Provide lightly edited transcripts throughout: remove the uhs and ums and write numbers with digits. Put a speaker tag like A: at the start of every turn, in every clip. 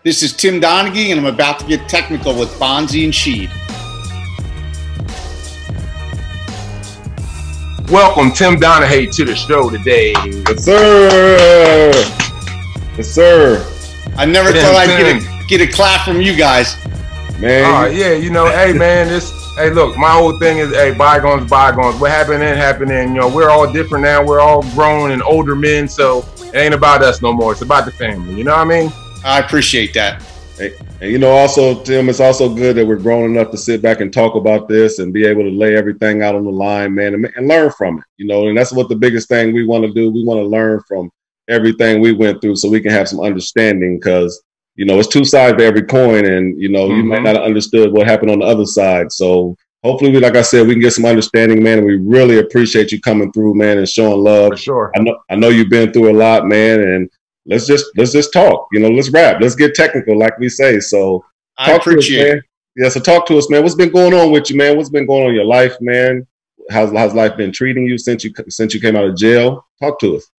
A: This is Tim Donaghy, and I'm about to get technical with Bonzi and Rasheed.
B: Welcome, Tim Donaghy, to the show today.
C: Yes, sir. Yes, sir.
A: I never thought I'd get a clap from you guys.
C: Man.
B: Yeah, you know, hey, man, hey, look, my whole thing is, hey, bygones, bygones. What happened then, happened then. You know, we're all different now. We're all grown and older men, so it ain't about us no more. It's about the family. You know what I mean?
A: I appreciate that.
C: And you know, also, Tim, it's also good that we're grown enough to sit back and talk about this and be able to lay everything out on the line, man, and learn from it. You know, and that's what the biggest thing we want to do. We want to learn from everything we went through so we can have some understanding, because, you know, it's two sides to every coin, and, you know, you might not have understood what happened on the other side. So hopefully, like I said, we can get some understanding, man. And we really appreciate you coming through, man, and showing love.
B: For sure.
C: I know you've been through a lot, man, and let's just talk. You know, let's rap. Let's get technical, like we say. So
A: I appreciate it.
C: Yeah, so talk to us, man. What's been going on with you, man? What's been going on in your life, man? How's life been treating you since you came out of jail? Talk to us.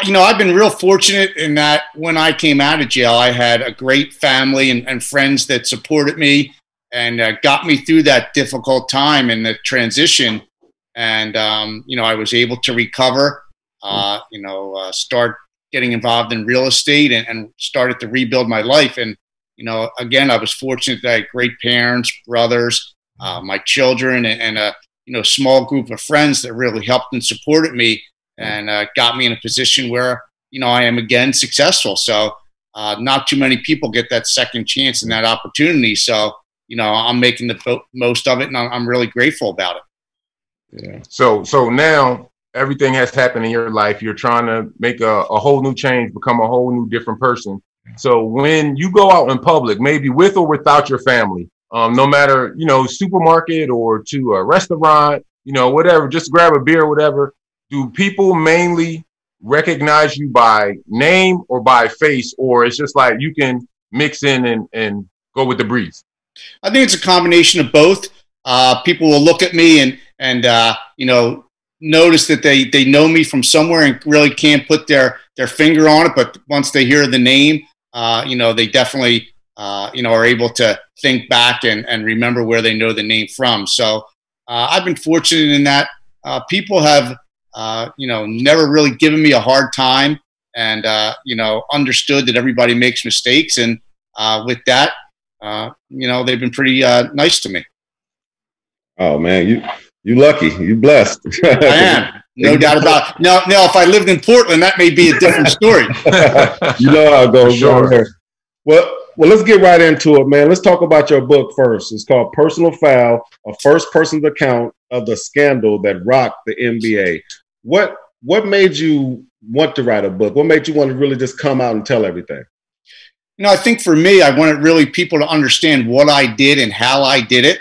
A: You know, I've been real fortunate in that when I came out of jail, I had a great family and friends that supported me and got me through that difficult time and the transition. And, you know, I was able to recover, start getting involved in real estate and started to rebuild my life. And, you know, again, I was fortunate that I had great parents, brothers, my children, and a, you know, small group of friends that really helped and supported me and got me in a position where, you know, I am again successful. So not too many people get that second chance and that opportunity. So, you know, I'm making the most of it, and I'm really grateful about it.
C: Yeah.
B: So now everything has happened in your life. You're trying to make a whole new change, become a whole new different person. So when you go out in public, maybe with or without your family, no matter, you know, supermarket or to a restaurant, you know, whatever, just grab a beer, whatever. Do people mainly recognize you by name or by face, or it's just like you can mix in and go with the breeze?
A: I think it's a combination of both. People will look at me and you know, notice that they know me from somewhere and really can't put their finger on it. But once they hear the name, you know, they definitely, you know, are able to think back and remember where they know the name from. So I've been fortunate in that people have, you know, never really given me a hard time and, you know, understood that everybody makes mistakes. And with that, you know, they've been pretty nice to me.
C: Oh, man, you lucky. You blessed.
A: I am. No doubt about it. Now, if I lived in Portland, that may be a different story.
C: You know how it goes.
B: Sure.
C: There. Well, let's get right into it, man. Let's talk about your book first. It's called Personal Foul, a first-person account of the scandal that rocked the NBA. What made you want to write a book? What made you want to really just come out and tell everything?
A: You know, I think for me, I wanted really people to understand what I did and how I did it,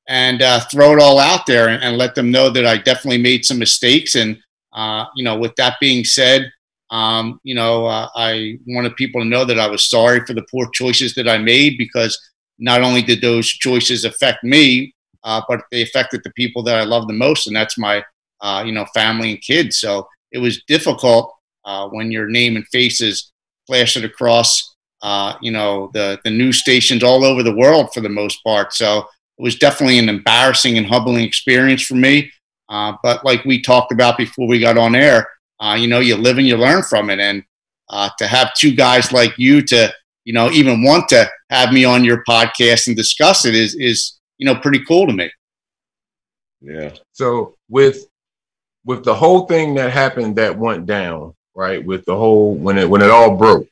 A: and throw it all out there and let them know that I definitely made some mistakes. And, you know, with that being said, you know, I wanted people to know that I was sorry for the poor choices that I made, because not only did those choices affect me, but they affected the people that I love the most, and that's my, you know, family and kids. So it was difficult when your name and faces flashed across, you know, the news stations all over the world for the most part. So it was definitely an embarrassing and humbling experience for me. But like we talked about before we got on air, you know, you live and you learn from it. And to have two guys like you to, you know, even want to have me on your podcast and discuss it is, you know, pretty cool to me.
C: Yeah.
B: So with the whole thing that happened that went down, right? With the whole, when it all broke,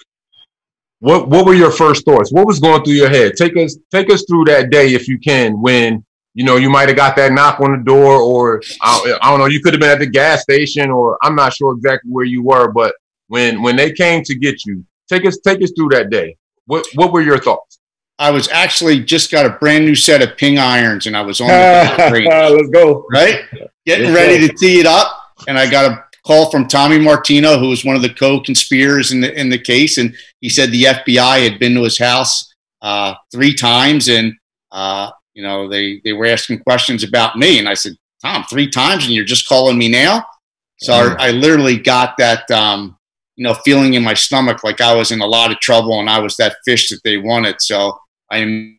B: what were your first thoughts? What was going through your head? Take us through that day, if you can, when, you know, you might have got that knock on the door, or I don't know, you could have been at the gas station, or I'm not sure exactly where you were, but when they came to get you, take us through that day. What were your thoughts?
A: I was actually just got a brand new set of ping irons, and I was on the range.
C: Let's go.
A: Right? Getting ready to tee it up, and I got a call from Tommy Martino, who was one of the co-conspirators in the case, and he said the FBI had been to his house 3 times, and you know, they were asking questions about me, and I said, Tom, 3 times, and you're just calling me now? So I literally got that feeling in my stomach like I was in a lot of trouble and I was that fish that they wanted. So I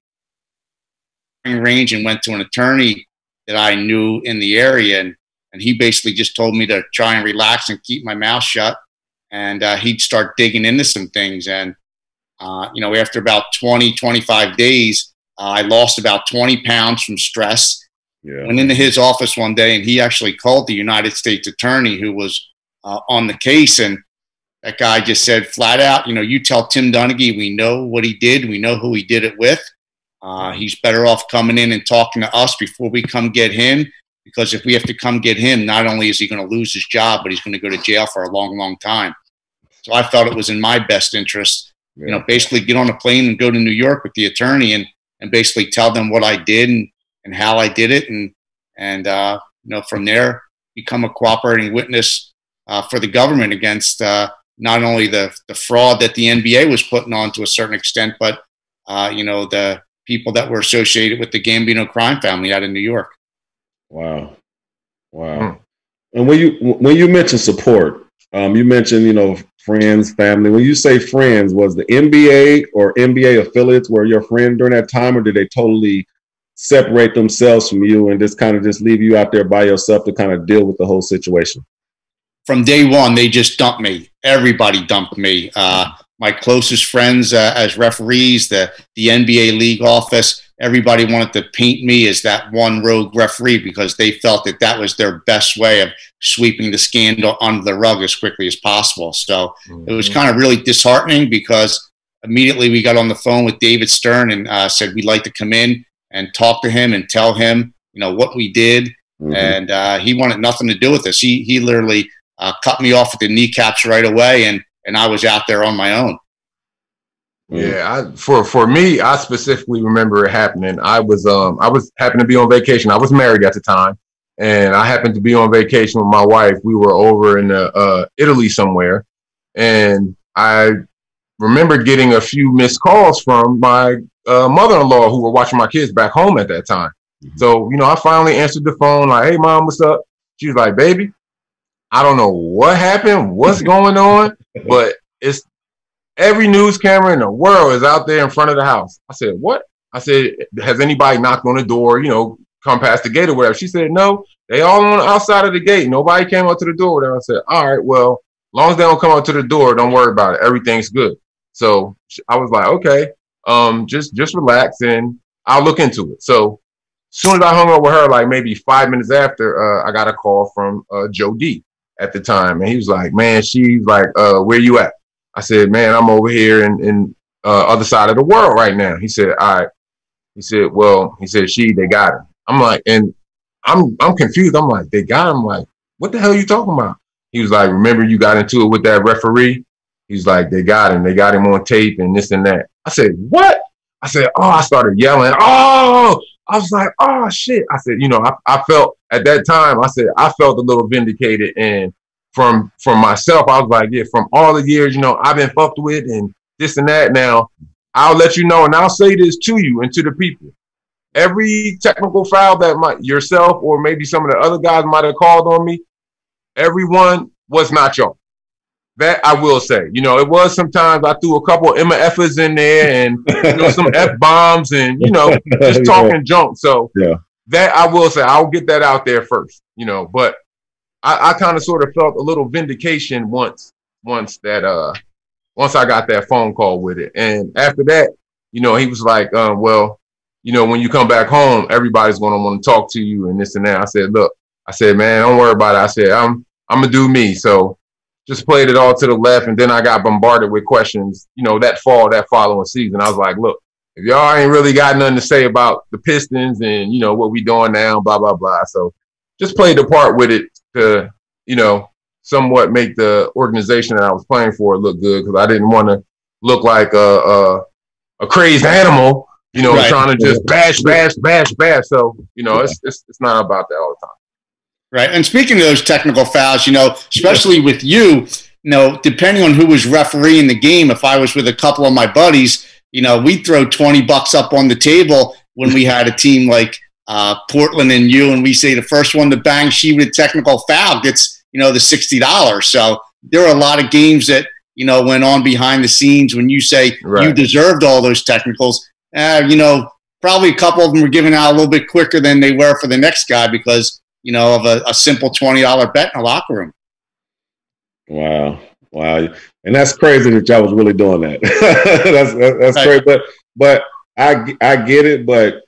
A: range and went to an attorney that I knew in the area, and he basically just told me to try and relax and keep my mouth shut, and he'd start digging into some things. And after about 25 days, I lost about 20 pounds from stress. Yeah. Went into his office one day, and he actually called the United States attorney who was on the case, and that guy just said flat out, you tell Tim Donaghy we know what he did, we know who he did it with. He's better off coming in and talking to us before we come get him, because if we have to come get him, not only is he going to lose his job, but he's going to go to jail for a long, long time. So I felt it was in my best interest, basically get on a plane and go to New York with the attorney and basically tell them what I did and how I did it. And from there, become a cooperating witness for the government against not only the fraud that the NBA was putting on to a certain extent, but, the people that were associated with the Gambino crime family out in New York.
C: Wow. And when you mention support, you mentioned, friends, family. When you say friends, was the NBA or NBA affiliates were your friend during that time, or did they totally separate themselves from you and just kind of leave you out there by yourself to kind of deal with the whole situation?
A: From day one, they just dumped me. Everybody dumped me. My closest friends as referees, the NBA league office, everybody wanted to paint me as that one rogue referee because they felt that was their best way of sweeping the scandal under the rug as quickly as possible. So it was kind of really disheartening, because immediately we got on the phone with David Stern and said we'd like to come in and talk to him and tell him, what we did. And he wanted nothing to do with this. He literally cut me off at the kneecaps right away, and I was out there on my own.
B: Yeah, for me, I specifically remember it happening. I was happened to be on vacation. I was married at the time, and I happened to be on vacation with my wife. We were over in Italy somewhere, and I remember getting a few missed calls from my mother-in-law who were watching my kids back home at that time. So, I finally answered the phone like, "Hey, Mom, what's up?" She was like, "Baby, I don't know what happened, what's going on, but it's every news camera in the world is out there in front of the house." I said, "What?" I said, "Has anybody knocked on the door, come past the gate or whatever?" She said, "No, they all on the outside of the gate. Nobody came up to the door." Whatever. I said, "All right, well, as long as they don't come up to the door, don't worry about it. Everything's good." So I was like, "Okay, just relax and I'll look into it." So as soon as I hung up with her, like maybe 5 minutes after, I got a call from Joe D at the time, and he was like, "Man," she's like, "Where you at?" I said, "Man, I'm over here in other side of the world right now." He said, "All right." He said, "Well," he said, they got him." I'm like, and I'm confused. I'm like, "They got him?" I'm like, "What the hell are you talking about?" He was like, "Remember you got into it with that referee?" He's like, "They got him. They got him on tape and this and that." I said, "What?" I said, "Oh," I started yelling. "Oh," I was like, "Oh shit." I said, I felt at that time, I said, I felt a little vindicated. And from myself, I was like, yeah, from all the years, I've been fucked with and this and that. Now, I'll let you know, and I'll say this to you and to the people. Every technical foul that yourself or maybe some of the other guys might have called on me, everyone was not y'all. That I will say. It was sometimes I threw a couple of MFs in there and some F-bombs and, just talking junk. So that I will say, I'll get that out there first, but I kind of sort of felt a little vindication once I got that phone call with it. And after that, he was like, "Well, when you come back home, everybody's going to want to talk to you and this and that." I said, "Look," I said, "Man, don't worry about it." I said, I'm going to do me. So just played it all to the left. And then I got bombarded with questions, that following season. I was like, "Look, if y'all ain't really got nothing to say about the Pistons and, what we doing now, blah, blah, blah." So just played the part with it to, somewhat make the organization that I was playing for look good, because I didn't want to look like a crazed animal, right, trying to just bash. So, it's not about that all the time.
A: Right. And speaking of those technical fouls, especially with you, depending on who was refereeing the game, if I was with a couple of my buddies, we'd throw $20 up on the table when we had a team like Portland and you, and we say the first one to bang she with a technical foul gets, the $60. So there are a lot of games that went on behind the scenes when you say you deserved all those technicals. Probably a couple of them were given out a little bit quicker than they were for the next guy because, of a simple $20 bet in a locker room.
C: Wow. And that's crazy that y'all was really doing that. that's
A: right.
C: Crazy. But I get it, but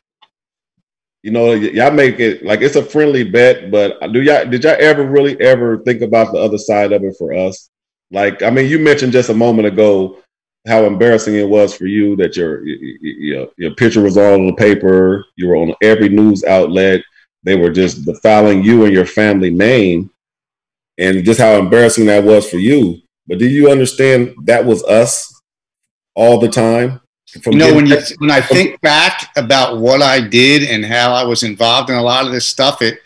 C: y'all make it like it's a friendly bet, but did y'all ever think about the other side of it for us? Like, I mean, you mentioned just a moment ago how embarrassing it was for you that your picture was all on the paper, you were on every news outlet, they were just defiling you and your family name, and just how embarrassing that was for you. But do you understand that was us all the time?
A: When I think back about what I did and how I was involved in a lot of this stuff, it,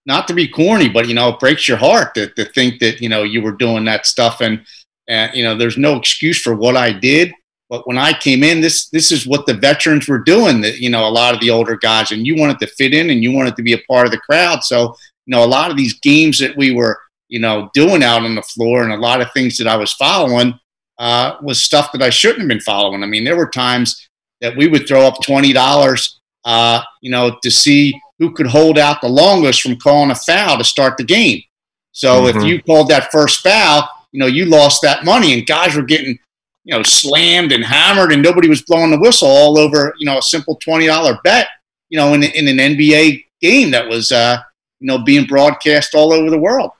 A: not to be corny, but, it breaks your heart to think that, you were doing that stuff. And there's no excuse for what I did. But when I came in, this is what the veterans were doing, that, a lot of the older guys, and you wanted to fit in and you wanted to be a part of the crowd. So, a lot of these games that we were, doing out on the floor and a lot of things that I was following was stuff that I shouldn't have been following. I mean, there were times that we would throw up $20, to see who could hold out the longest from calling a foul to start the game. So if you called that first foul, you lost that money, and guys were getting, slammed and hammered, and nobody was blowing the whistle all over, a simple $20 bet, in an NBA game that was, being broadcast all over the world.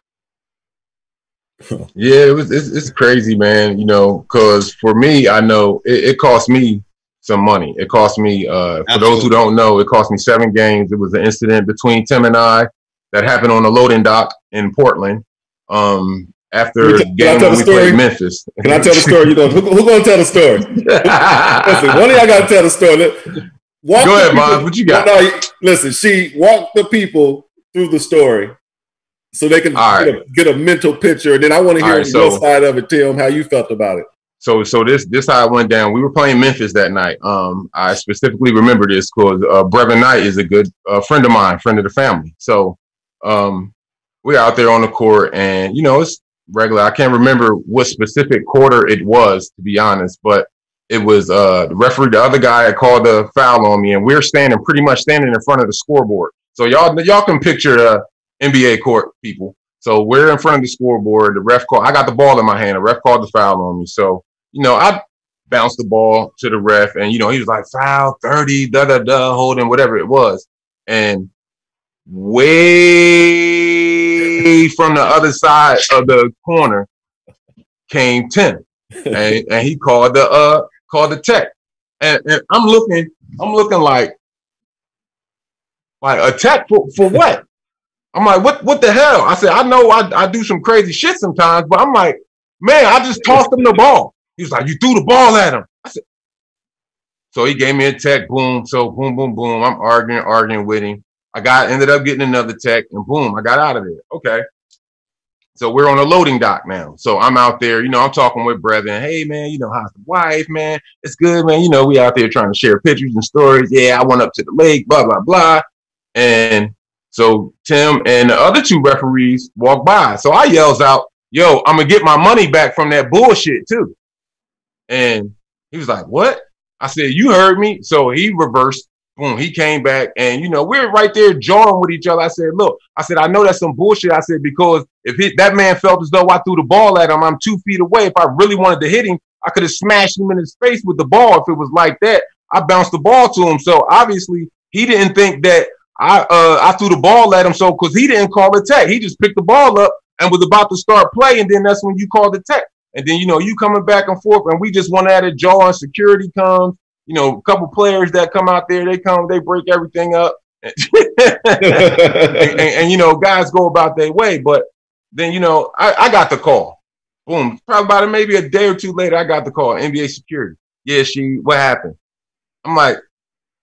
B: Yeah, it's crazy, man. Because for me, I know it cost me some money. It cost me, for those who don't know, it cost me 7 games. It was an incident between Tim and I that happened on the loading dock in Portland. After the game when we played Memphis.
C: Can I tell the story? Who gonna tell the story? Listen, one of y'all gotta tell the story.
B: Go ahead, Bonzi. What you got?
C: Listen, she walked the people through the story so they can get a mental picture, and then I want to hear your side of it, Tim, how you felt about it.
B: So this how it went down. We were playing Memphis that night. I specifically remember this because Brevin Knight is a good friend of mine, friend of the family. So we're out there on the court, and it's regular. I can't remember what specific quarter it was, to be honest, but it was the referee, the other guy, had called the foul on me, and we're pretty much standing in front of the scoreboard. So y'all can picture the NBA court, people. So we're in front of the scoreboard. The ref called. I got the ball in my hand. The ref called the foul on me. So I bounced the ball to the ref, and he was like, foul 30, holding, whatever it was, and way from the other side of the corner came Tim, and he called the tech, and I'm looking like a tech for what? I'm like, what the hell? I said, I know I do some crazy shit sometimes, but I'm like, man, I just tossed him the ball. He was like, you threw the ball at him. I said, so he gave me a tech, boom. So boom, boom, boom. I'm arguing with him. Ended up getting another tech, and boom, I got out of there. Okay. So we're on a loading dock now. So I'm out there, I'm talking with brethren. Hey, man, how's the wife, man? It's good, man. We out there trying to share pictures and stories. Yeah, I went up to the lake, blah, blah, blah. And so Tim and the other 2 referees walk by. So I yells out, yo, I'm going to get my money back from that bullshit too. And he was like, what? I said, you heard me. So he reversed. Boom, he came back, and we're right there jawing with each other. I said, look, I know that's some bullshit. I said, because if that man felt as though I threw the ball at him, I'm 2 feet away. If I really wanted to hit him, I could have smashed him in his face with the ball. If it was like that, I bounced the ball to him. So obviously he didn't think that I threw the ball at him. So because he didn't call the tech, he just picked the ball up and was about to start play, and then that's when you called the tech. And then you coming back and forth, and we just went at it. Jaw and security comes. A couple players that come out there, they break everything up. and guys go about their way. But then, I got the call. Boom. Probably about maybe a day or 2 later, I got the call. NBA security. Yeah, what happened? I'm like,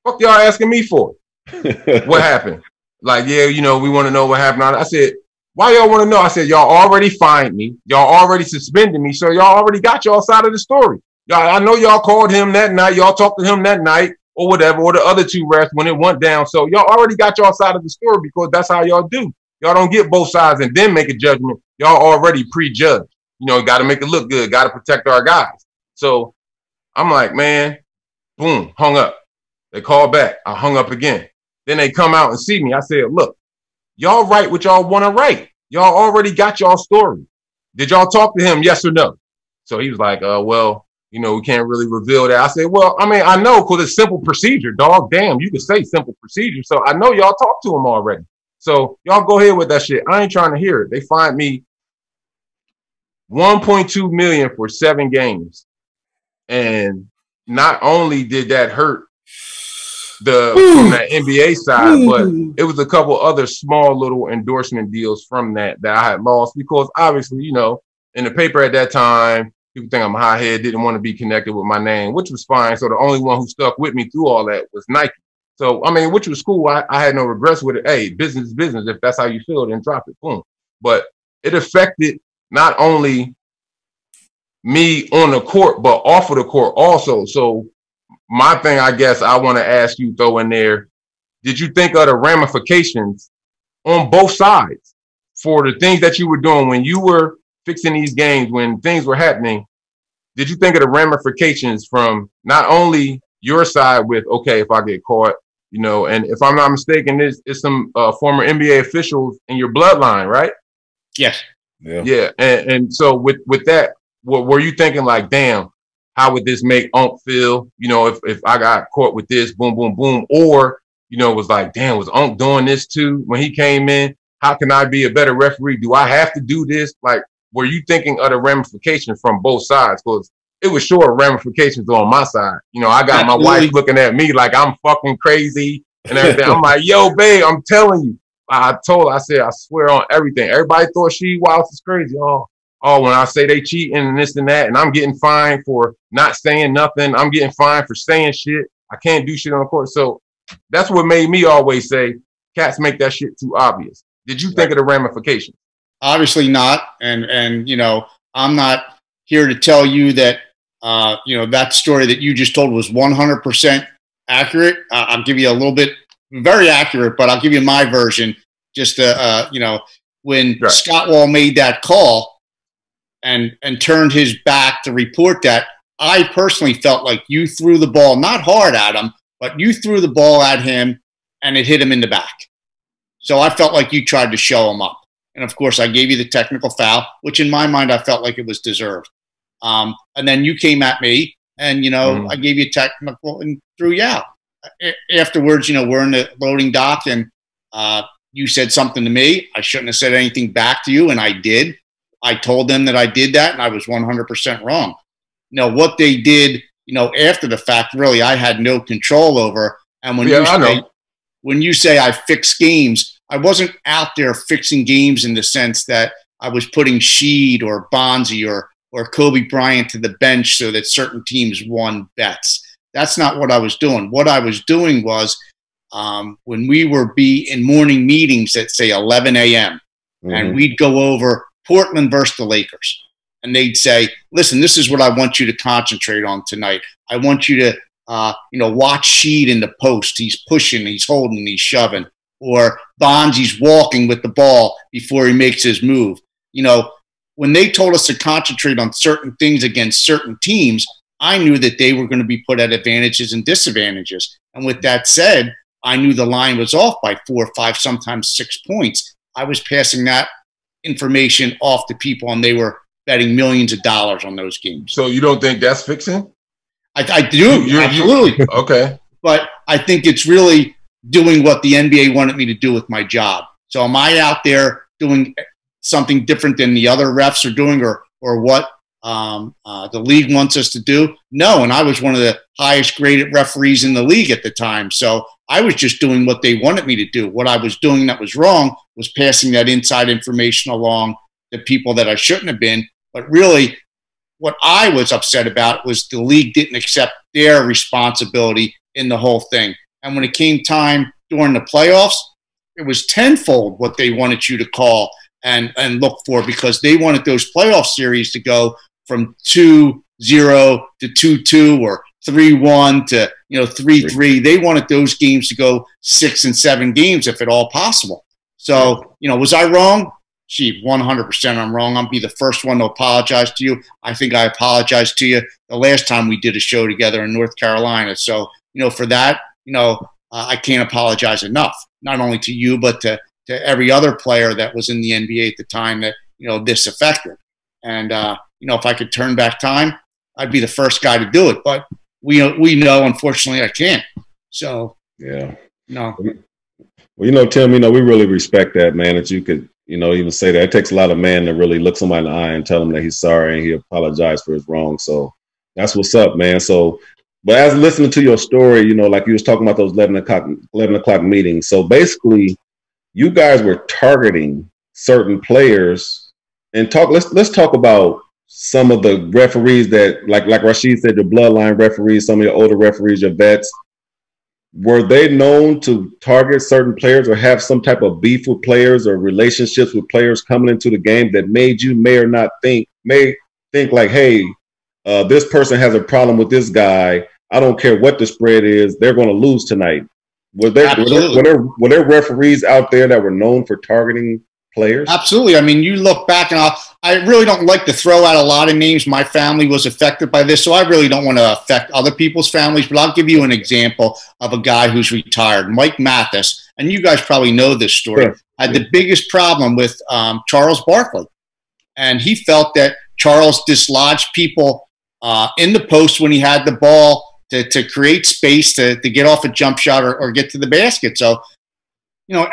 B: fuck y'all asking me for? What happened? Like, yeah, we want to know what happened. I said, why y'all want to know? I said, y'all already fined me. Y'all already suspended me. So y'all already got y'all side of the story. I know y'all called him that night. Y'all talked to him that night or whatever, or the other 2 refs when it went down. So y'all already got y'all side of the story because that's how y'all do. Y'all don't get both sides and then make a judgment. Y'all already prejudged. You know, got to make it look good. Got to protect our guys. So I'm like, man, boom, hung up. They call back. I hung up again. Then they come out and see me. I said, look, y'all write what y'all want to write. Y'all already got y'all story. Did y'all talk to him? Yes or no? So he was like, well, you know, we can't really reveal that. I said, well, I mean, I know because it's simple procedure, dog. Damn, you can say simple procedure. So I know y'all talked to him already. So y'all go ahead with that shit. I ain't trying to hear it. They fined me $1.2 million for 7 games. And not only did that hurt from that NBA side, but it was a couple other small little endorsement deals from that I had lost because obviously, you know, in the paper at that time, people think I'm a hothead, didn't want to be connected with my name, which was fine. So the only one who stuck with me through all that was Nike. So, I mean, which was cool. I had no regrets with it. Hey, business is business. If that's how you feel, then drop it. Boom. But it affected not only me on the court, but off of the court also. So my thing, I guess I want to ask you, throw in there, did you think of the ramifications on both sides for the things that you were doing when you were fixing these games, when things were happening? Did you think of the ramifications from not only your side with, okay, if I get caught, you know, and if I'm not mistaken, it's some former NBA officials in your bloodline, right?
A: Yes.
B: Yeah. And so with that, what were you thinking like, damn, how would this make Unc feel? You know, if I got caught with this, boom, boom, boom, or, you know, it was like, damn, was Unc doing this too when he came in? How can I be a better referee? Do I have to do this? Like, were you thinking of the ramifications from both sides? Because it was sure ramifications on my side. You know, I got my wife looking at me like I'm fucking crazy and everything. I'm like, yo, babe, I'm telling you. I told her, I said, I swear on everything. Everybody thought Rasheed Wallace is crazy. Oh, when I say they cheating and this and that, and I'm getting fined for not saying nothing. I'm getting fined for saying shit. I can't do shit on the court. So that's what made me always say, cats make that shit too obvious. Did you think of the ramifications?
A: Obviously not. And you know, I'm not here to tell you that, you know, that story that you just told was 100% accurate. I'll give you a little bit, very accurate, but I'll give you my version. Just, you know, when Scott Wall made that call and turned his back to report that, I personally felt like you threw the ball, not hard at him, but you threw the ball at him and it hit him in the back. So I felt like you tried to show him up. And of course, I gave you the technical foul, which in my mind, I felt like it was deserved. And then you came at me and, you know, I gave you technical and threw you out. Afterwards, you know, we're in the loading dock and you said something to me. I shouldn't have said anything back to you, and I did. I told them that I did that, and I was 100% wrong. You know, what they did, you know, after the fact, really, I had no control over. And when you say I fixed games, I wasn't out there fixing games in the sense that I was putting Sheed or Bonzi or Kobe Bryant to the bench so that certain teams won bets. That's not what I was doing. What I was doing was when we were in morning meetings at, say, 11 a.m., and we'd go over Portland versus the Lakers. And they'd say, listen, this is what I want you to concentrate on tonight. I want you to, you know, watch Sheed in the post. He's pushing, he's holding, he's shoving. Or Bonzi's walking with the ball before he makes his move. You know, when they told us to concentrate on certain things against certain teams, I knew that they were going to be put at advantages and disadvantages. And with that said, I knew the line was off by 4 or 5, sometimes 6 points. I was passing that information off to people, and they were betting millions of dollars on those games.
B: So you don't think that's fixing?
A: I do, absolutely.
B: Okay.
A: But I think it's really doing what the NBA wanted me to do with my job. So am I out there doing something different than the other refs are doing or what the league wants us to do? No, and I was one of the highest graded referees in the league at the time. So I was just doing what they wanted me to do. What I was doing that was wrong was passing that inside information along to people that I shouldn't have been. But really, what I was upset about was the league didn't accept their responsibility in the whole thing. And when it came time during the playoffs, it was tenfold what they wanted you to call and look for, because they wanted those playoff series to go from 2-0 to 2-2 or 3-1 to 3-3. They wanted those games to go 6 and 7 games if at all possible. So, was I wrong? Sheed, 100% I'm wrong. I'll be the first one to apologize to you. I think I apologized to you the last time we did a show together in North Carolina. So, for that, I can't apologize enough, not only to you, but to every other player that was in the NBA at the time that, this affected. And, if I could turn back time, I'd be the first guy to do it. But we know, unfortunately, I can't. So,
C: yeah.
A: No.
C: Well, Tim, we really respect that, man, that you could, even say that. It takes a lot of man to really look somebody in the eye and tell him that he's sorry and he apologized for his wrong. So that's what's up, man. So, but as listening to your story, like you was talking about those 11 o'clock meetings. So basically, you guys were targeting certain players and let's talk about some of the referees that, like Rasheed said, your bloodline referees, some of your older referees, your vets. Were they known to target certain players or have some type of beef with players or relationships with players coming into the game that made you may think like, hey, this person has a problem with this guy. I don't care what the spread is. They're going to lose tonight. Were there referees out there that were known for targeting players?
A: Absolutely. I mean, you look back, and I really don't like to throw out a lot of names. My family was affected by this, so I really don't want to affect other people's families, but I'll give you an example of a guy who's retired, Mike Mathis, and you guys probably know this story, sure. Had the biggest problem with Charles Barkley, and he felt that Charles dislodged people in the post when he had the ball to create space to get off a jump shot or get to the basket. So,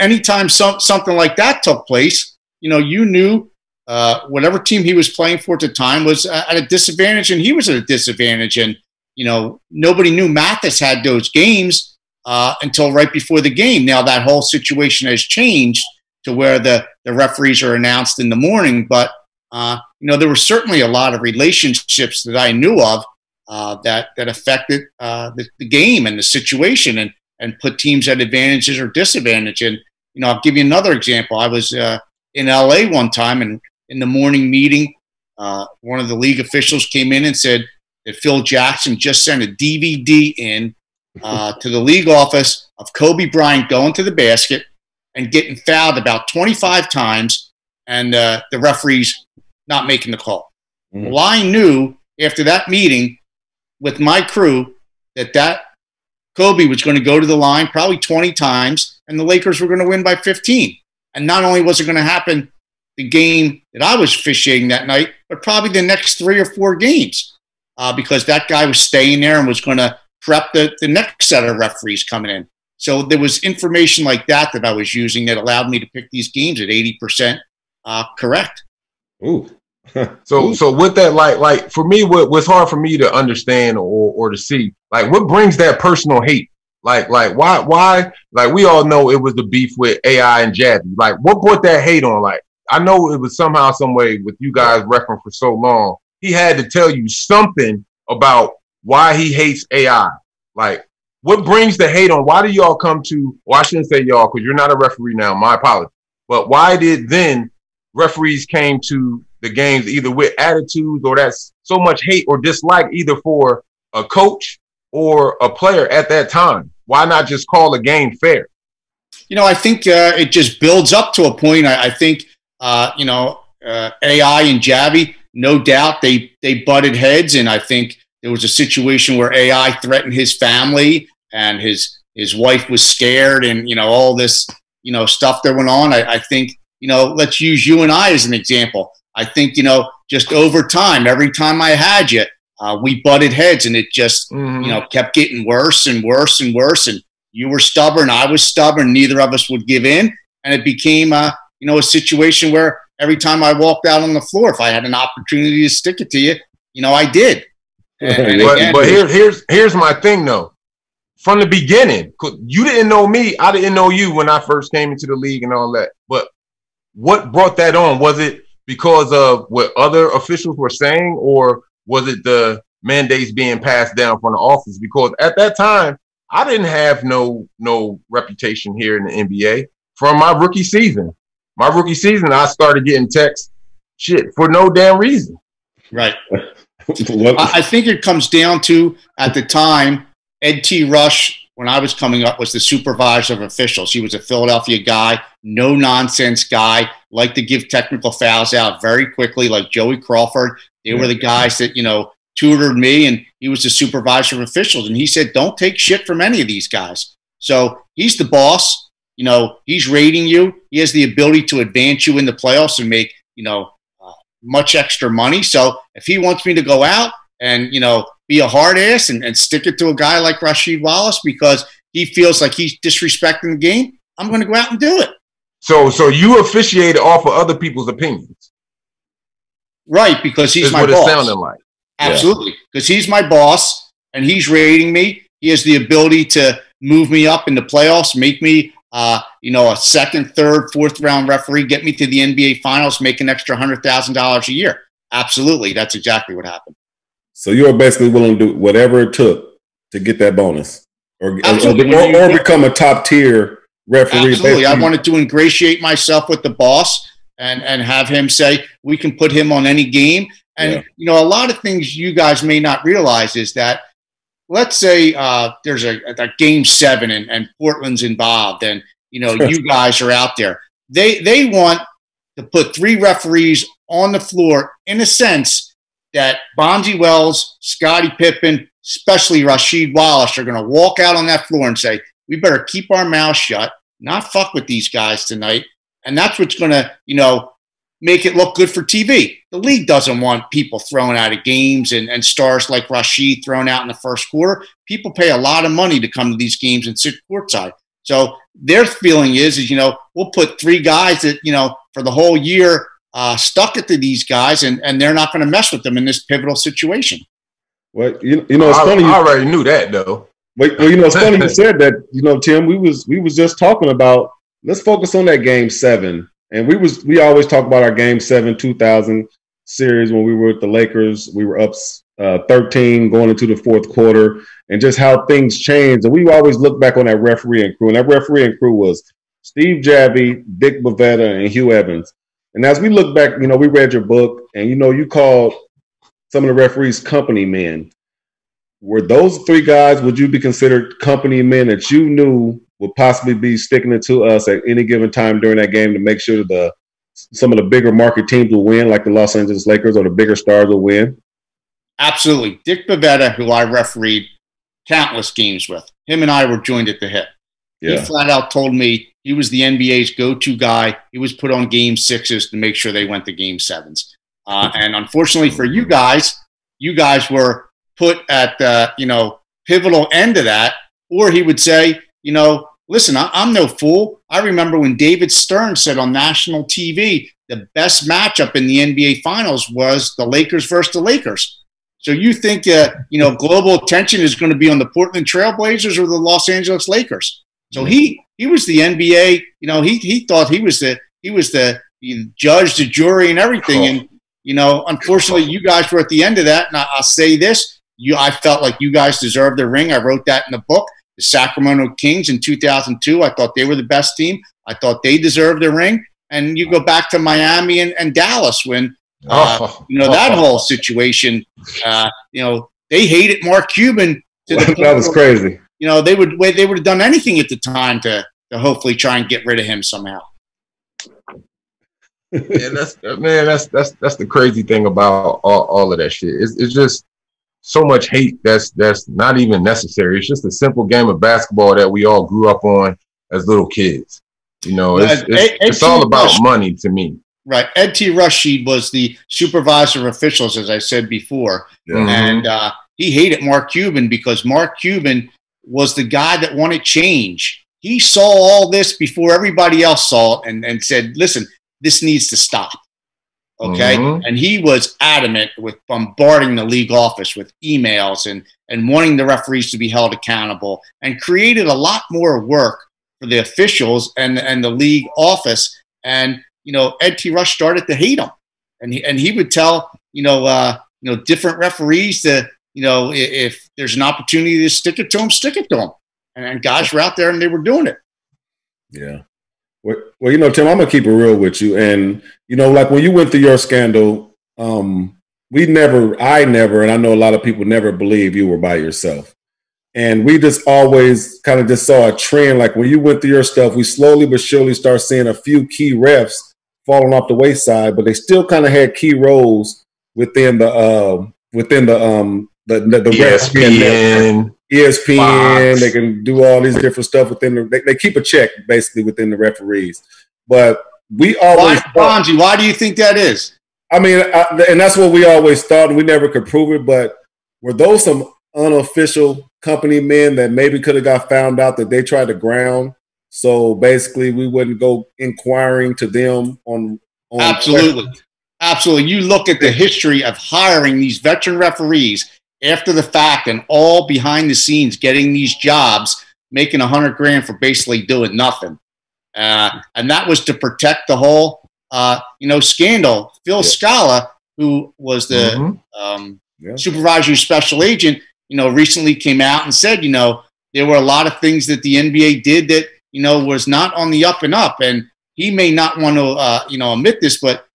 A: anytime something like that took place, you knew whatever team he was playing for at the time was at a disadvantage, and he was at a disadvantage. And, nobody knew Mathis had those games until right before the game. Now that whole situation has changed to where the referees are announced in the morning. But, there were certainly a lot of relationships that I knew of that affected the game and the situation and put teams at advantages or disadvantage. And, I'll give you another example. I was in LA one time, and in the morning meeting, one of the league officials came in and said that Phil Jackson just sent a DVD in to the league office of Kobe Bryant going to the basket and getting fouled about 25 times, and the referees not making the call. Mm-hmm. Well, I knew after that meeting with my crew that Kobe was going to go to the line probably 20 times, and the Lakers were going to win by 15. And not only was it going to happen the game that I was officiating that night, but probably the next 3 or 4 games because that guy was staying there and was going to prep the next set of referees coming in. So there was information like that I was using that allowed me to pick these games at 80% correct.
B: Ooh. So with that, like for me, what's hard for me to understand or to see, like what brings that personal hate? Like why? Like we all know it was the beef with AI and Jabby. Like what brought that hate on? Like I know it was somehow, some way with you guys referencing for so long, he had to tell you something about why he hates AI. Like what brings the hate on? Why do y'all come to? Well, I shouldn't say y'all because you're not a referee now. My apologies. But why did then referees came to the games either with attitudes or that's so much hate or dislike either for a coach or a player at that time? Why not just call a game fair?
A: I think it just builds up to a point. I think, AI and Jabby, no doubt they butted heads. And I think there was a situation where AI threatened his family and his wife was scared and, all this, stuff that went on. I think, let's use you and I as an example. I think, just over time, every time I had you, we butted heads and it just, kept getting worse and worse and worse. And you were stubborn. I was stubborn. Neither of us would give in. And it became, a situation where every time I walked out on the floor, if I had an opportunity to stick it to you, I did.
B: But here's my thing, though. From the beginning, you didn't know me. I didn't know you when I first came into the league and all that. But what brought that on? Was it because of what other officials were saying, or was it the mandates being passed down from the office? Because at that time, I didn't have no reputation here in the NBA from my rookie season. My rookie season, I started getting texts, for no damn reason.
A: Right. I think it comes down to, at the time, Ed T. Rush when I was coming up was the supervisor of officials. He was a Philadelphia guy, no nonsense guy, liked to give technical fouls out very quickly, like Joey Crawford. They were the guys that, you know, tutored me, and he was the supervisor of officials. And he said, don't take shit from any of these guys. So he's the boss. You know, he's rating you. He has the ability to advance you in the playoffs and make, you know, much extra money. So if he wants me to go out and, you know, be a hard ass and stick it to a guy like Rasheed Wallace because he feels like he's disrespecting the game, I'm going to go out and do it.
B: So you officiated off of other people's opinions.
A: Right, because he's my boss.
B: That's what it sounded like.
A: Absolutely, because he's my boss and he's rating me. He has the ability to move me up in the playoffs, make me, you know, a second, third, fourth round referee, get me to the NBA Finals, make an extra $100,000 a year. Absolutely, that's exactly what happened.
C: So you were basically willing to do whatever it took to get that bonus, or become a top tier referee.
A: Absolutely, I wanted to ingratiate myself with the boss and have him say we can put him on any game. And you know, a lot of things you guys may not realize is that, let's say there's a game 7 and Portland's involved, and you know you guys are out there. They want to put 3 referees on the floor in a sense that Bonzi Wells, Scottie Pippen, especially Rasheed Wallace, are going to walk out on that floor and say, we better keep our mouths shut, not fuck with these guys tonight. And that's what's going to, you know, make it look good for TV. The league doesn't want people thrown out of games and stars like Rasheed thrown out in the first quarter. People pay a lot of money to come to these games and sit courtside. So their feeling is, you know, we'll put 3 guys that, you know, for the whole year stuck it to these guys, and they're not going to mess with them in this pivotal situation.
C: Well, you know, it's funny.
B: I already knew that, though.
C: Well, you know, it's funny you said that. You know, Tim, we was just talking about, let's focus on that game 7. And we always talk about our game 7 2000 series when we were with the Lakers. We were up 13 going into the fourth quarter, and just how things changed. And we always look back on that refereeing crew. And that refereeing crew was Steve Javie, Dick Bevetta, and Hugh Evans. And as we look back, you know, we read your book, and, you know, you called some of the referees company men. Were those 3 guys, would you be considered company men that you knew would possibly be sticking it to us at any given time during that game to make sure that some of the bigger market teams will win, like the Los Angeles Lakers, or the bigger stars will win?
A: Absolutely. Dick Bevetta, who I refereed countless games with, him and I were joined at the hip. Yeah. He flat out told me he was the NBA's go-to guy. He was put on game 6s to make sure they went to game 7s. And unfortunately for you guys were put at the, you know, pivotal end of that. Or he would say, you know, listen, I'm no fool. I remember when David Stern said on national TV, the best matchup in the NBA Finals was the Lakers versus the Lakers. So you think, you know, global attention is going to be on the Portland Trailblazers or the Los Angeles Lakers? So he was the NBA. You know, he thought he was the judge, the jury, and everything. And you know, unfortunately, you guys were at the end of that. And I'll say this: I felt like you guys deserved the ring. I wrote that in the book. The Sacramento Kings in 2002. I thought they were the best team. I thought they deserved the ring. And you go back to Miami and Dallas when you know, that whole situation. You know, they hated Mark Cuban to the point
C: that was crazy.
A: You know, they would have done anything at the time to hopefully try and get rid of him somehow.
B: Yeah, that's the crazy thing about all of that shit. It's just so much hate that's not even necessary. It's just a simple game of basketball that we all grew up on as little kids. You know, it's all about money to me.
A: Right. Ed T. Rasheed was the supervisor of officials, as I said before. Yeah. And he hated Mark Cuban because Mark Cuban was the guy that wanted change. He saw all this before everybody else saw it and said, listen, this needs to stop. Okay. And he was adamant with bombarding the league office with emails and wanting the referees to be held accountable, and created a lot more work for the officials and the league office. And, you know, Ed T. Rush started to hate him. And he would tell, different referees that, you know, if there's an opportunity to stick it to them, stick it to them. And guys were out there and they were doing it.
C: Yeah. Well, you know, Tim, I'm going to keep it real with you. And, you know, like when you went through your scandal, I never, and I know a lot of people never believe you were by yourself. And we just always kind of just saw a trend. Like when you went through your stuff, we slowly but surely start seeing a few key refs falling off the wayside, but they still kind of had key roles within the
B: ESPN,
C: ESPN. They can do all these different stuff within the. They keep a check basically within the referees. But we always
A: Bonzi, why do you think that is?
C: I mean, and that's what we always thought, and we never could prove it. But were those some unofficial company men that maybe could have got found out that they tried to ground? So basically, we wouldn't go inquiring to them on
A: Absolutely. Absolutely. You look at the history of hiring these veteran referees after the fact and all behind the scenes getting these jobs, making $100 grand for basically doing nothing. And that was to protect the whole, scandal. Phil Scala, who was the supervisory special agent, recently came out and said, there were a lot of things that the NBA did that, was not on the up and up. And he may not want to, admit this, but,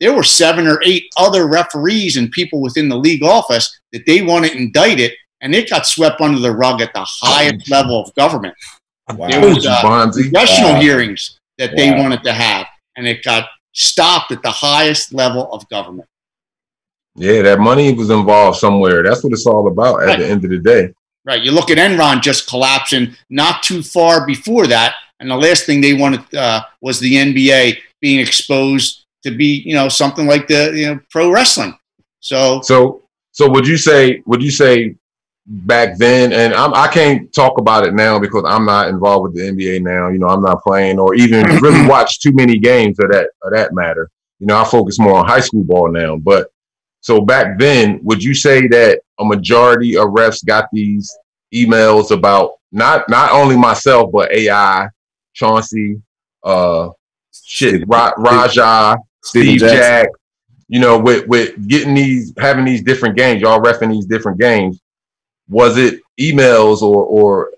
A: there were 7 or 8 other referees and people within the league office that they wanted indicted, and it got swept under the rug at the highest level of government.
C: Wow.
A: There was congressional hearings that they wanted to have, and it got stopped at the highest level of government.
B: Yeah, that money was involved somewhere. That's what it's all about at the end of the day.
A: Right. You look at Enron just collapsing not too far before that, and the last thing they wanted was the NBA being exposed to be, something like the pro wrestling. So would you say back then, and I can't talk about it now because I'm not involved with the NBA now. I'm not playing or even really watch too many games of that matter. I focus more on high school ball now. But so back then, would you say that a majority of refs got these emails about not only myself but AI, Chauncey, Raja, Steve Jack, with having these different games, y'all reffing these different games? Was it emails or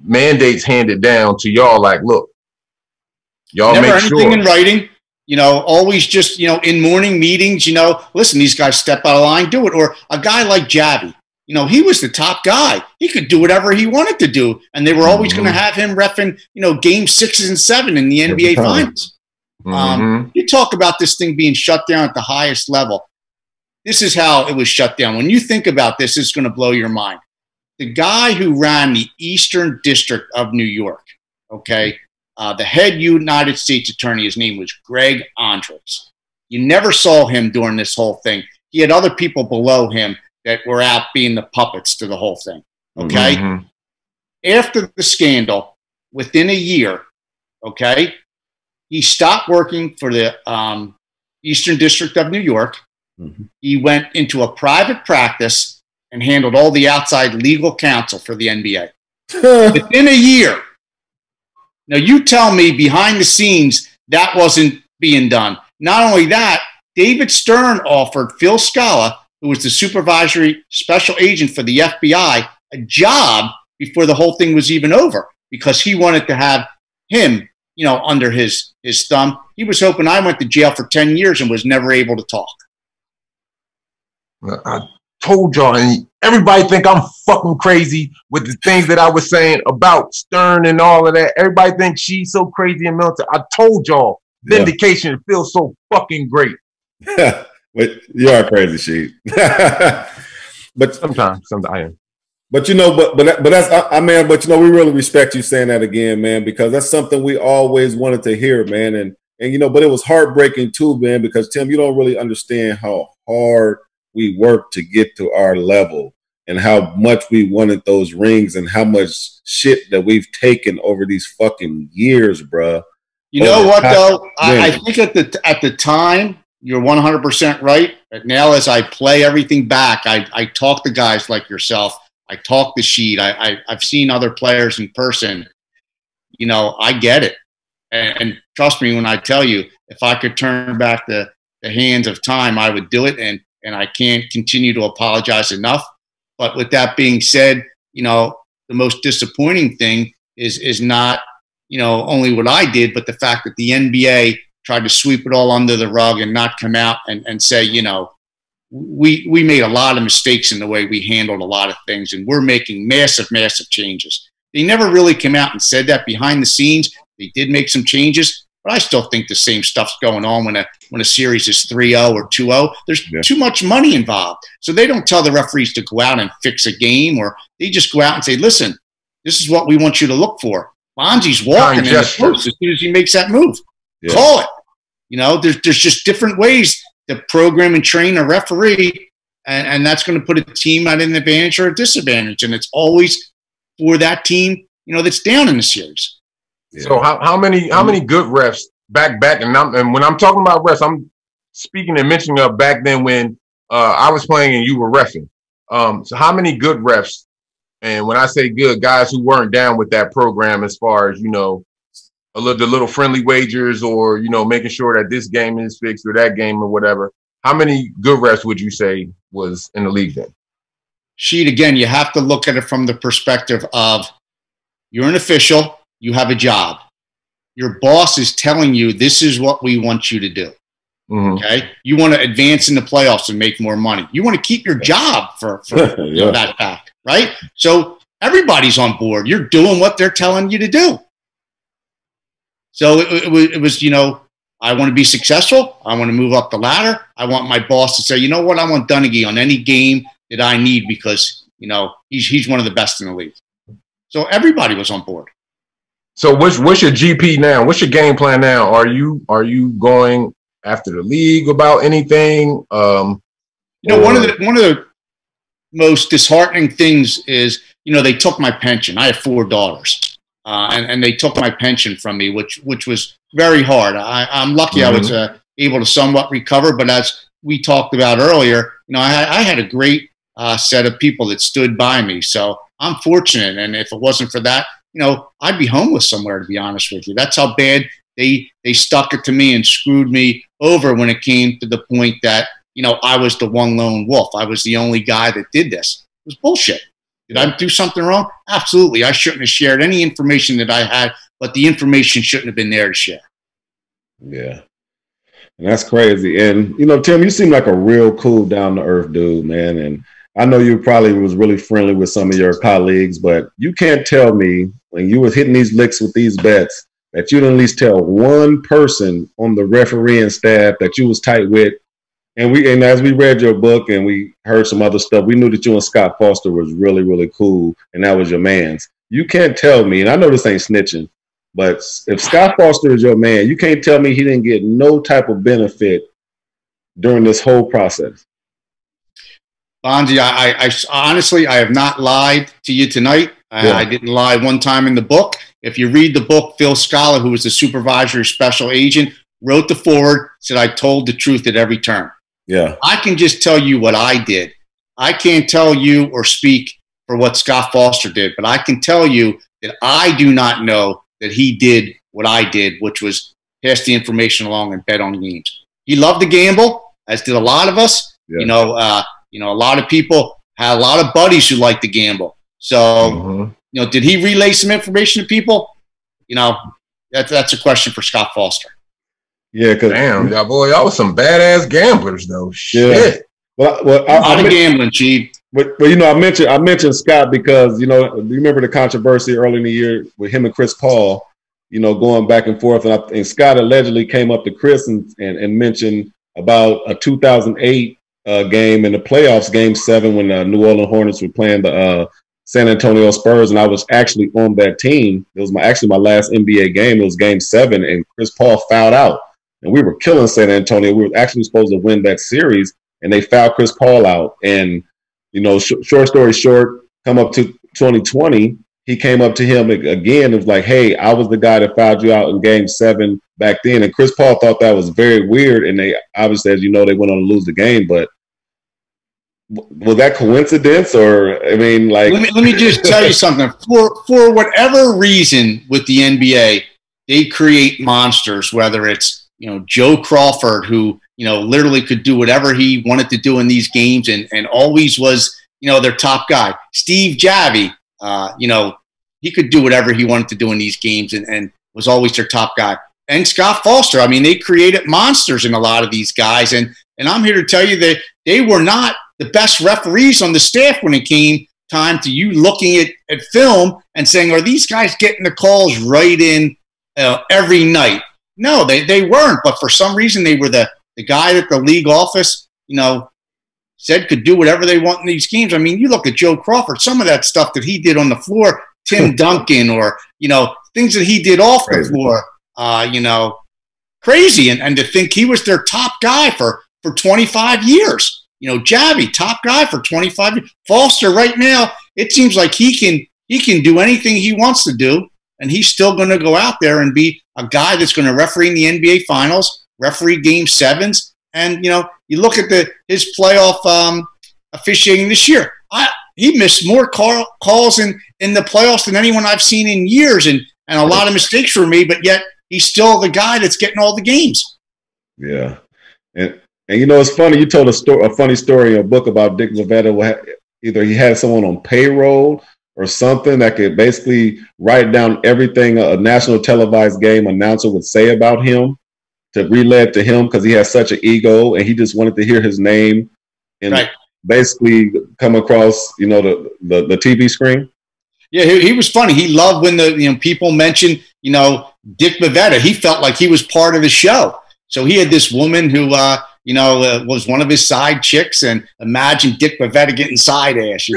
A: mandates handed down to y'all? Like, look, y'all never
B: make
A: anything
B: sure.
A: in writing. Always just in morning meetings. Listen, these guys step out of line, do it. Or a guy like Javi. He was the top guy. He could do whatever he wanted to do, and they were always going to have him reffing, game 6 and 7 in the NBA Finals. You talk about this thing being shut down at the highest level. This is how it was shut down. When you think about this, it's going to blow your mind. The guy who ran the Eastern District of New York, the head United States attorney, his name was Greg Andres. You never saw him during this whole thing. He had other people below him that were out being the puppets to the whole thing. After the scandal, within a year, he stopped working for the Eastern District of New York. He went into a private practice and handled all the outside legal counsel for the NBA. Within a year. Now, you tell me behind the scenes that wasn't being done. Not only that, David Stern offered Phil Scala, who was the supervisory special agent for the FBI, a job before the whole thing was even over because he wanted to have him, under his thumb. He was hoping I went to jail for 10 years and was never able to talk.
B: I told y'all, and everybody think I'm fucking crazy with the things that I was saying about Stern and all of that. Everybody thinks she's so crazy and military. I told y'all, vindication feels so fucking great.
C: But you are crazy, Sheed. But
B: sometimes I am.
C: But but that's but we really respect you saying that again, man, because that's something we always wanted to hear, man. And but it was heartbreaking too, man, because Tim, you don't really understand how hard we worked to get to our level and how much we wanted those rings and how much shit that we've taken over these fucking years, bruh.
A: You know what though? I think at the time, you're 100% right. But now as I play everything back, I talk to guys like yourself. I talk to Sheed. I've seen other players in person. I get it. And trust me when I tell you, if I could turn back the hands of time, I would do it. And I can't continue to apologize enough. But with that being said, the most disappointing thing is not, only what I did, but the fact that the NBA tried to sweep it all under the rug and not come out and say, we made a lot of mistakes in the way we handled a lot of things, and we're making massive, massive changes. They never really came out and said that behind the scenes. They did make some changes, but I still think the same stuff's going on when a series is 3-0 or 2-0. There's too much money involved. So they don't tell the referees to go out and fix a game, or they just go out and say, listen, this is what we want you to look for. Bonzi's walking in the post as soon as he makes that move. Yeah. Call it. You know, there's just different ways to program and train a referee, and that's going to put a team at an advantage or a disadvantage, and it's always for that team, you know, that's down in the series.
B: Yeah. So how many good refs back and when I'm talking about refs, I'm speaking and mentioning of back then when I was playing and you were reffing. So how many good refs, and when I say good, guys who weren't down with that program as far as, you know, the little friendly wagers, or, you know, making sure that this game is fixed or that game or whatever. How many good refs would you say was in the league then?
A: Sheet, again, you have to look at it from the perspective of you're an official, you have a job. Your boss is telling you this is what we want you to do. Mm-hmm. Okay? You want to advance in the playoffs and make more money. You want to keep your job for you know, that fact, right? So everybody's on board. You're doing what they're telling you to do. So it was, you know, I want to be successful. I want to move up the ladder. I want my boss to say, you know what, I want Donaghy on any game that I need because, you know, he's one of the best in the league. So everybody was on board.
B: So what's your GP now? What's your game plan now? Are you going after the league about anything?
A: You know, one of the most disheartening things is, you know, they took my pension. I have 4 daughters. And they took my pension from me, which was very hard. I'm lucky. Mm-hmm. I was able to somewhat recover, but as we talked about earlier, you know, I had a great set of people that stood by me. So I'm fortunate, and if it wasn't for that, you know, I'd be homeless somewhere, to be honest with you. That's how bad they stuck it to me and screwed me over when it came to the point that, you know, I was the one lone wolf. I was the only guy that did this. It was bullshit. Did I do something wrong? Absolutely. I shouldn't have shared any information that I had, but the information shouldn't have been there to share.
C: Yeah. And that's crazy. And, you know, Tim, you seem like a real cool, down-to-earth dude, man. And I know you probably was really friendly with some of your colleagues, but you can't tell me when you was hitting these licks with these bets that you didn't at least tell one person on the refereeing staff that you was tight with. And as we read your book and we heard some other stuff, we knew that you and Scott Foster was really, really cool, and that was your man's. You can't tell me, and I know this ain't snitching, but if Scott Foster is your man, you can't tell me he didn't get no type of benefit during this whole process.
A: Bonzi, I honestly, I have not lied to you tonight. Yeah. I didn't lie one time in the book. If you read the book, Phil Scala, who was the supervisory special agent, wrote the foreword, said I told the truth at every turn.
C: Yeah,
A: I can just tell you what I did. I can't tell you or speak for what Scott Foster did, but I can tell you that I do not know that he did what I did, which was pass the information along and bet on games. He loved to gamble, as did a lot of us. Yeah. You know, a lot of people had a lot of buddies who liked to gamble. So, you know, did he relay some information to people? You know, that's a question for Scott Foster.
C: Yeah, because
B: damn, y'all was some badass gamblers though. Shit.
C: Yeah. Well,
A: I'm gambling, Chief.
C: But you know, I mentioned Scott because, you know, you remember the controversy early in the year with him and Chris Paul, you know, going back and forth, and Scott allegedly came up to Chris and mentioned about a 2008 game in the playoffs, Game 7, when the New Orleans Hornets were playing the San Antonio Spurs, and I was actually on that team. It was my last NBA game. It was Game 7, and Chris Paul fouled out. And we were killing San Antonio. We were actually supposed to win that series, and they fouled Chris Paul out. And, you know, short story short, come up to 2020, he came up to him again and was like, hey, I was the guy that fouled you out in Game 7 back then. And Chris Paul thought that was very weird, and they obviously, as you know, they went on to lose the game. But was that coincidence, or, I mean, like...
A: Let me just tell you something. For whatever reason with the NBA, they create monsters, whether it's, you know, Joe Crawford, who, you know, literally could do whatever he wanted to do in these games and always was, you know, their top guy. Steve Javi, you know, he could do whatever he wanted to do in these games and was always their top guy. And Scott Foster, I mean, they created monsters in a lot of these guys. And I'm here to tell you that they were not the best referees on the staff when it came time to you looking at film and saying, are these guys getting the calls right in every night? No, they weren't. But for some reason, they were the guy that the league office, said could do whatever they want in these games. I mean, you look at Joe Crawford, some of that stuff that he did on the floor, Tim Duncan, or, things that he did off the floor, crazy. And to think he was their top guy for 25 years, Javi, top guy for 25 years. Foster right now, it seems like he can do anything he wants to do. And he's still going to go out there and be a guy that's going to referee in the NBA Finals, referee Game 7s. And, you look at his playoff officiating this year. He missed more calls in the playoffs than anyone I've seen in years. And a lot of mistakes were made, but yet he's still the guy that's getting all the games.
C: Yeah. And it's funny. You told a funny story in your book about Dick Bevetta. Either he had someone on payroll or something that could basically write down everything a national televised game announcer would say about him to relay it to him because he has such an ego and he just wanted to hear his name and basically come across, the TV screen.
A: Yeah, he was funny. He loved when the people mentioned, Dick Bevetta. He felt like he was part of the show. So he had this woman who was one of his side chicks, and imagine Dick Bevetta getting side ass,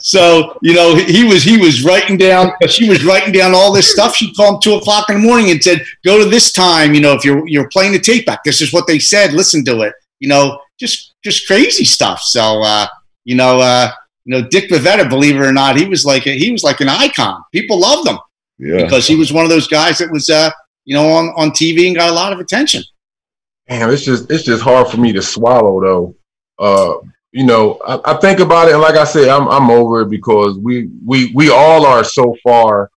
A: So, he was writing down, she was writing down all this stuff. She called him 2:00 in the morning and said, go to this time, if you're playing the tape back, this is what they said, listen to it, just crazy stuff. So, Dick Bevetta, believe it or not, he was like an icon. People loved him because he was one of those guys that was, on TV and got a lot of attention.
B: Damn, it's just hard for me to swallow though. I think about it, and like I said, I'm over it because we all are so far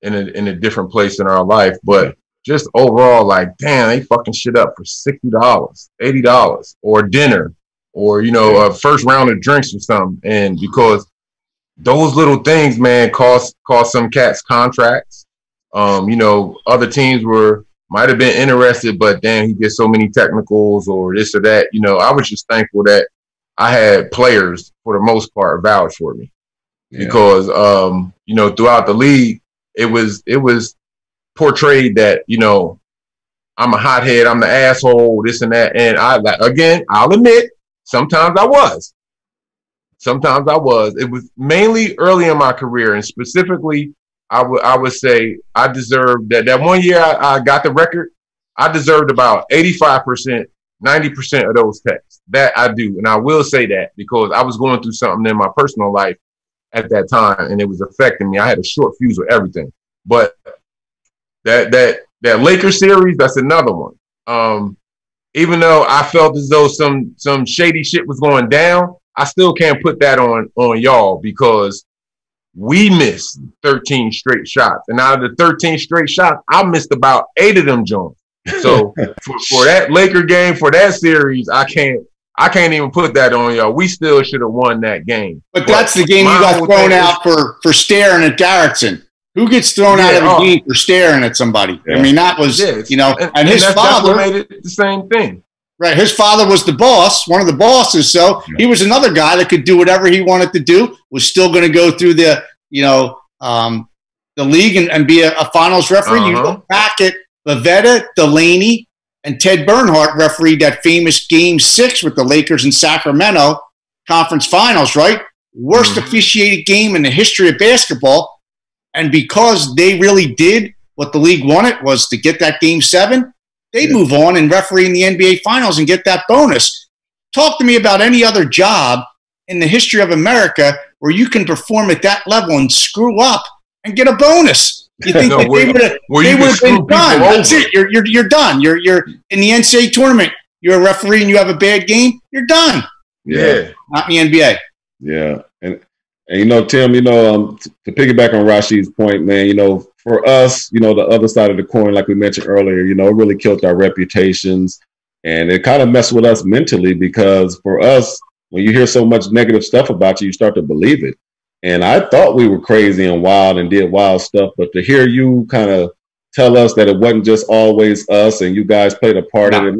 B: in a different place in our life, but just overall, like, damn, they fucking shit up for $60, $80, or dinner, or a first round of drinks or something, and because those little things, man, cost some cats contracts. Other teams might have been interested, but damn, he gets so many technicals or this or that. I was just thankful that I had players for the most part vouch for me because, throughout the league, it was portrayed that, I'm a hothead, I'm the asshole, this and that. And I'll admit, sometimes I was. It was mainly early in my career, and specifically, I would say I deserved that 1 year I got the record. I deserved about 85%, 90% of those texts. That I do. And I will say that because I was going through something in my personal life at that time and it was affecting me. I had a short fuse with everything. But that Lakers series, that's another one. Even though I felt as though some shady shit was going down, I still can't put that on y'all because we missed 13 straight shots. And out of the 13 straight shots, I missed about 8 of them joints. So for that Laker game, for that series, I can't even put that on y'all. We still should have won that game.
A: But that's the game you got thrown out for staring at Garrettson. Who gets thrown out of the game for staring at somebody? Yeah. I mean, that was, and his father
B: made it the same thing.
A: Right. His father was the boss, one of the bosses. So he was another guy that could do whatever he wanted to do, was still going to go through the league and be a finals referee. You look back at Bevetta, Delaney, and Ted Bernhardt refereed that famous Game 6 with the Lakers in Sacramento conference finals, right? Worst officiated game in the history of basketball. And because they really did what the league wanted was to get that Game 7, they move on and referee in the NBA Finals and get that bonus. Talk to me about any other job in the history of America where you can perform at that level and screw up and get a bonus. You think that they would have been done? That's it. You're done. You're in the NCAA tournament. You're a referee and you have a bad game. You're done.
C: Yeah,
A: not in the NBA.
C: Yeah, and Tim, to piggyback on Rasheed's point, man, for us, the other side of the coin, like we mentioned earlier, it really killed our reputations, and it kind of messed with us mentally because for us, when you hear so much negative stuff about you, you start to believe it. And I thought we were crazy and wild and did wild stuff, but to hear you kind of tell us that it wasn't just always us and you guys played a part in it.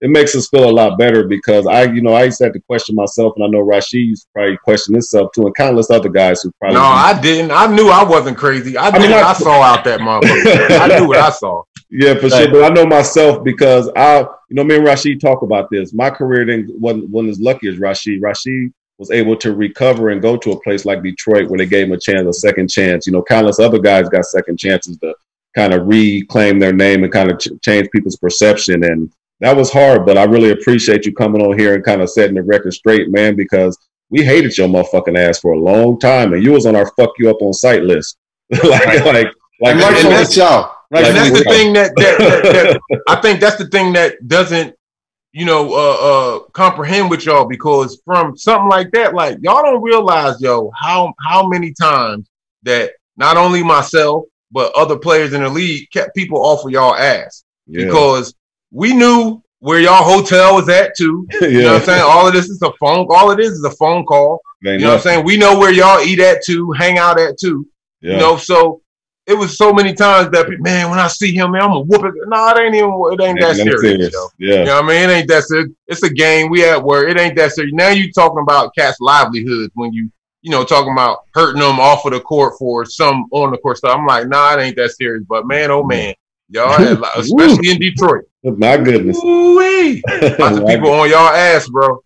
C: It makes us feel a lot better because I used to have to question myself, and I know Rasheed's probably questioned himself too, and countless other guys who probably.
B: No, I didn't. I knew I wasn't crazy. I knew what I saw out that motherfucker. I knew what I saw.
C: Yeah, for sure. But I know myself because me and Rasheed talk about this. My career wasn't as lucky as Rasheed. Rasheed was able to recover and go to a place like Detroit where they gave him a second chance. Countless other guys got second chances to kind of reclaim their name and kind of change people's perception. And that was hard, but I really appreciate you coming on here and kind of setting the record straight, man, because we hated your motherfucking ass for a long time, and you was on our fuck you up on site list. Rightfully so.
B: Right. And that's the thing that I think that's the thing that doesn't, comprehend with y'all, because from something like that, like y'all don't realize, how many times that not only myself, but other players in the league kept people off of y'all ass because we knew where y'all hotel was at too. You know what I'm saying? All of this is a phone. All it is a phone call. You know what I'm saying? We know where y'all eat at too, hang out at too. Yeah. So it was so many times that, man, when I see him, man, I'm gonna whoop it. No, it ain't that serious. Yeah. You know what I mean? It ain't that serious. It's a game. We at work. It ain't that serious. Now you talking about cats' livelihoods when you talking about hurting them off of the court for some on the court stuff. I'm like, nah, it ain't that serious. But man, oh man, y'all, especially in Detroit.
C: My goodness.
B: Lots of people on y'all ass, bro.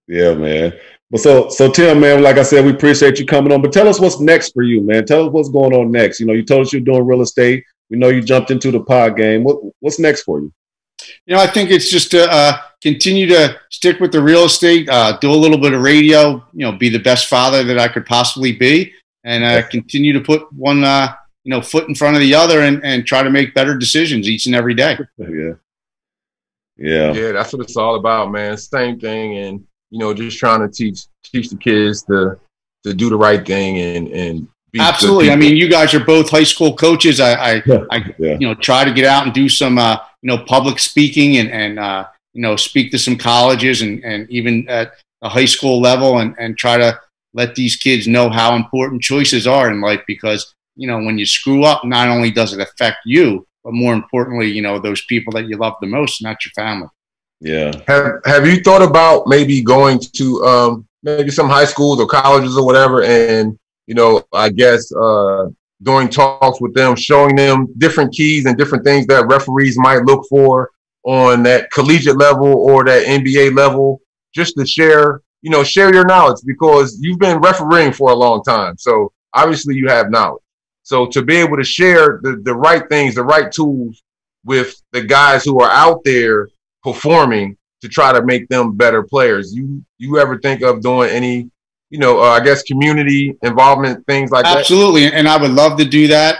C: Yeah, man. But so Tim, man, like I said, we appreciate you coming on. But tell us what's next for you, man. Tell us what's going on next. You told us you're doing real estate. We know you jumped into the pod game. What's next for you?
A: I think it's just to continue to stick with the real estate, do a little bit of radio, be the best father that I could possibly be, and continue to put one, foot in front of the other and try to make better decisions each and every day.
C: Yeah.
B: Yeah, that's what it's all about, man. Same thing. And, just trying to teach the kids to do the right thing and be
A: absolutely. I mean, you guys are both high school coaches. I try to get out and do some, public speaking and speak to some colleges and even at a high school level and try to let these kids know how important choices are in life, because, when you screw up, not only does it affect you, but more importantly, those people that you love the most, not your family.
C: Yeah.
B: Have you thought about maybe going to maybe some high schools or colleges or whatever, and I guess doing talks with them, showing them different keys and different things that referees might look for on that collegiate level or that NBA level, just to share your knowledge, because you've been refereeing for a long time. So obviously you have knowledge. So to be able to share the right things, the right tools with the guys who are out there performing to try to make them better players. You ever think of doing any, I guess community involvement, things like that?
A: Absolutely. And I would love to do that.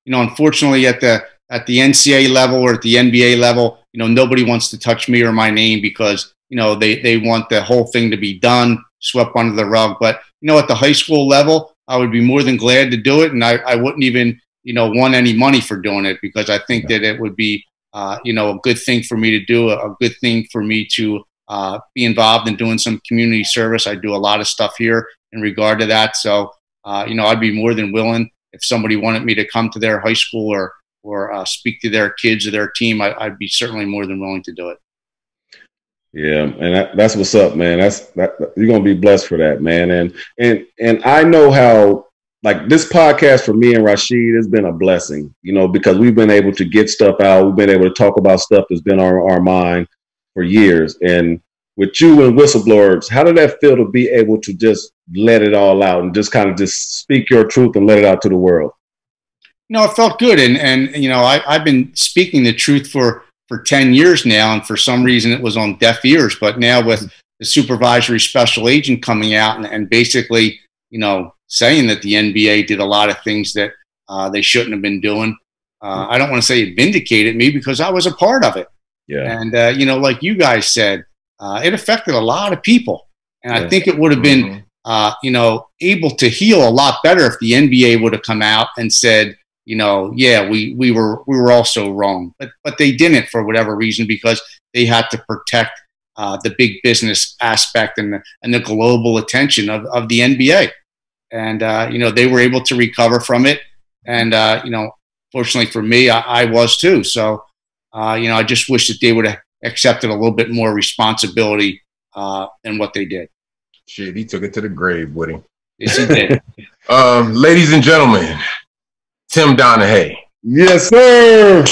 A: Unfortunately at the NCAA level or at the NBA level, nobody wants to touch me or my name because, they want the whole thing to be done, swept under the rug. But, at the high school level, I would be more than glad to do it. And I wouldn't even, want any money for doing it, because I think that it would be, a good thing for me to do, a good thing for me to be involved in doing some community service. I do a lot of stuff here in regard to that. So, I'd be more than willing if somebody wanted me to come to their high school or speak to their kids or their team. I'd be certainly more than willing to do it.
C: Yeah, and that's what's up, man. You're gonna be blessed for that, man. And I know how, like, this podcast for me and Rasheed has been a blessing, because we've been able to get stuff out. We've been able to talk about stuff that's been on our mind for years. And with you and whistleblowers, how did that feel to be able to just let it all out and just kind of just speak your truth and let it out to the world?
A: It felt good. And I've been speaking the truth for 10 years now. And for some reason it was on deaf ears. But now with the supervisory special agent coming out and basically, saying that the NBA did a lot of things that they shouldn't have been doing. I don't want to say it vindicated me, because I was a part of it.
C: Yeah.
A: And, like you guys said, it affected a lot of people. And I think it would have been, able to heal a lot better if the NBA would have come out and said, we were also wrong. But they didn't, for whatever reason, because they had to protect the big business aspect and the global attention of the NBA. And, they were able to recover from it. And, fortunately for me, I was too. So, you know, I just wish that they would have accepted a little bit more responsibility than what they did.
B: Shit, he took it to the grave with him.
A: Yes, he did.
B: Ladies and gentlemen, Tim Donaghy.
C: Yes, sir.